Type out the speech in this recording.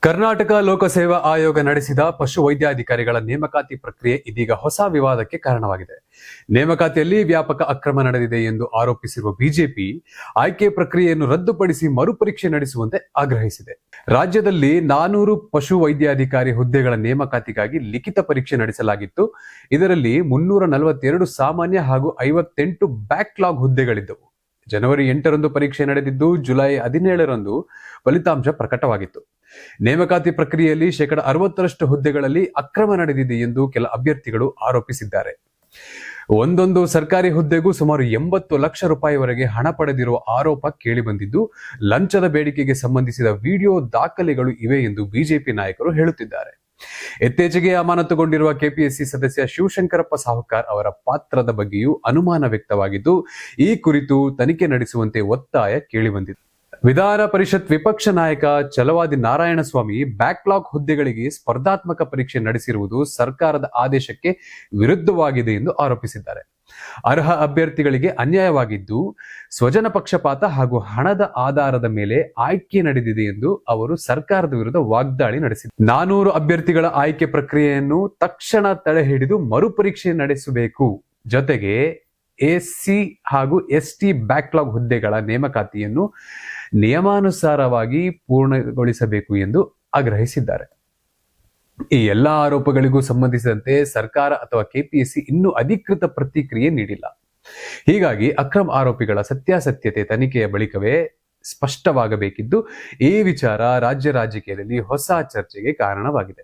ಕರ್ನಾಟಕ ಲೋಕಸೇವಾ ಆಯೋಗ ನಡೆಸಿದ ಪಶು ವೈದ್ಯಾಧಿಕಾರಿಗಳ ನೇಮಕಾತಿ ಪ್ರಕ್ರಿಯೆ ಇದೀಗ ಹೊಸ ವಿವಾದಕ್ಕೆ ಕಾರಣವಾಗಿದೆ. ನೇಮಕಾತಿಯಲ್ಲಿ ವ್ಯಾಪಕ ಅಕ್ರಮ ನಡೆದಿದೆ ಎಂದು ಆರೋಪಿಸಿರುವ ಬಿಜೆಪಿ ಆಯ್ಕೆ ಪ್ರಕ್ರಿಯೆಯನ್ನು ರದ್ದುಪಡಿಸಿ ಮರುಪರೀಕ್ಷೆ ನಡೆಸುವಂತೆ ಆಗ್ರಹಿಸಿದೆ. ರಾಜ್ಯದಲ್ಲಿ 400 ಪಶು ವೈದ್ಯಾಧಿಕಾರಿ ಹುದ್ದೆಗಳ ನೇಮಕಾತಿಗಾಗಿ ಲಿಖಿತ ಪರೀಕ್ಷೆ ನಡೆಸಲಾಗಿತ್ತು. ಇದರಲ್ಲಿ 342 ಸಾಮಾನ್ಯ ಹಾಗೂ 58 ಬ್ಯಾಕ್ಲಾಗ್ ಹುದ್ದೆಗಳಿದ್ದವು. ಜನವರಿ 8ರಂದು ಪರೀಕ್ಷೆ ನಡೆದಿದ್ದು, ಜುಲೈ 17ರಂದು ಫಲಿತಾಂಶ ಪ್ರಕಟವಾಗಿತ್ತು. ನೇಮಕಾತಿ ಪ್ರಕ್ರಿಯೆಯಲ್ಲಿ 60% ಹುದ್ದೆಗಳಲ್ಲಿ ಅಕ್ರಮ ನಡೆದಿದೆ ಎಂದು ಕೆಲ ಅಭ್ಯರ್ಥಿಗಳು ಆರೋಪಿಸಿದ್ದಾರೆ. ಒಂದೊಂದು ಸರ್ಕಾರಿ ಹುದ್ದೆಗೂ ಸುಮಾರು 80 ಲಕ್ಷ ರೂಪಾಯಿವರೆಗೆ ಹಣ ಪಡೆದಿರುವ ಆರೋಪ ಕೇಳಿಬಂದಿದ್ದು, ಲಂಚದ ಬೇಡಿಕೆಗೆ ಸಂಬಂಧಿಸಿದ ವಿಡಿಯೋ ದಾಖಲೆಗಳು ಇವೆ ಎಂದು ಬಿಜೆಪಿ ನಾಯಕರು ಹೇಳುತ್ತಿದ್ದಾರೆ. ಇತ್ತೀಚೆಗೆ ಅಮಾನತುಗೊಂಡಿರುವ ಕೆಪಿಎಸ್ಸಿ ಸದಸ್ಯ ಶಿವಶಂಕರಪ್ಪ ಸಾಹುಕಾರ್ ಅವರ ಪಾತ್ರದ ಬಗ್ಗೆಯೂ ಅನುಮಾನ ವ್ಯಕ್ತವಾಗಿದ್ದು, ಈ ಕುರಿತು ತನಿಖೆ ನಡೆಸುವಂತೆ ಒತ್ತಾಯ ಕೇಳಿಬಂದಿದೆ. ವಿಧಾನ ಪರಿಷತ್ ವಿಪಕ್ಷ ನಾಯಕ ಛಲವಾದಿ ನಾರಾಯಣಸ್ವಾಮಿ ಬ್ಯಾಕ್ಲಾಗ್ ಹುದ್ದೆಗಳಿಗೆ ಸ್ಪರ್ಧಾತ್ಮಕ ಪರೀಕ್ಷೆ ನಡೆಸಿರುವುದು ಸರ್ಕಾರದ ಆದೇಶಕ್ಕೆ ವಿರುದ್ಧವಾಗಿದೆ ಎಂದು ಆರೋಪಿಸಿದ್ದಾರೆ. ಅರ್ಹ ಅಭ್ಯರ್ಥಿಗಳಿಗೆ ಅನ್ಯಾಯವಾಗಿದ್ದು, ಸ್ವಜನ ಪಕ್ಷಪಾತ ಹಾಗೂ ಹಣದ ಆಧಾರದ ಮೇಲೆ ಆಯ್ಕೆ ನಡೆದಿದೆ ಎಂದು ಅವರು ಸರ್ಕಾರದ ವಿರುದ್ಧ ವಾಗ್ದಾಳಿ ನಡೆಸಿದ್ದಾರೆ. 400 ಅಭ್ಯರ್ಥಿಗಳ ಆಯ್ಕೆ ಪ್ರಕ್ರಿಯೆಯನ್ನು ತಕ್ಷಣ ತಡೆಹಿಡಿದು ಮರುಪರೀಕ್ಷೆ ನಡೆಸಬೇಕು. ಜೊತೆಗೆ ಎಸ್ಸಿ ಹಾಗೂ ಎಸ್ಟಿ ಬ್ಯಾಕ್ಲಾಗ್ ಹುದ್ದೆಗಳ ನೇಮಕಾತಿಯನ್ನು ನಿಯಮಾನುಸಾರವಾಗಿ ಪೂರ್ಣಗೊಳಿಸಬೇಕು ಎಂದು ಆಗ್ರಹಿಸಿದ್ದಾರೆ. ಈ ಎಲ್ಲಾ ಆರೋಪಗಳಿಗೂ ಸಂಬಂಧಿಸಿದಂತೆ ಸರ್ಕಾರ ಅಥವಾ ಕೆಪಿಎಸ್ಸಿ ಇನ್ನೂ ಅಧಿಕೃತ ಪ್ರತಿಕ್ರಿಯೆ ನೀಡಿಲ್ಲ. ಹೀಗಾಗಿ ಅಕ್ರಮ ಆರೋಪಿಗಳ ಸತ್ಯಾಸತ್ಯತೆ ತನಿಖೆಯ ಬಳಿಕವೇ ಸ್ಪಷ್ಟವಾಗಬೇಕಿದ್ದು, ಈ ವಿಚಾರ ರಾಜ್ಯ ರಾಜಕೀಯದಲ್ಲಿ ಹೊಸ ಚರ್ಚೆಗೆ ಕಾರಣವಾಗಿದೆ.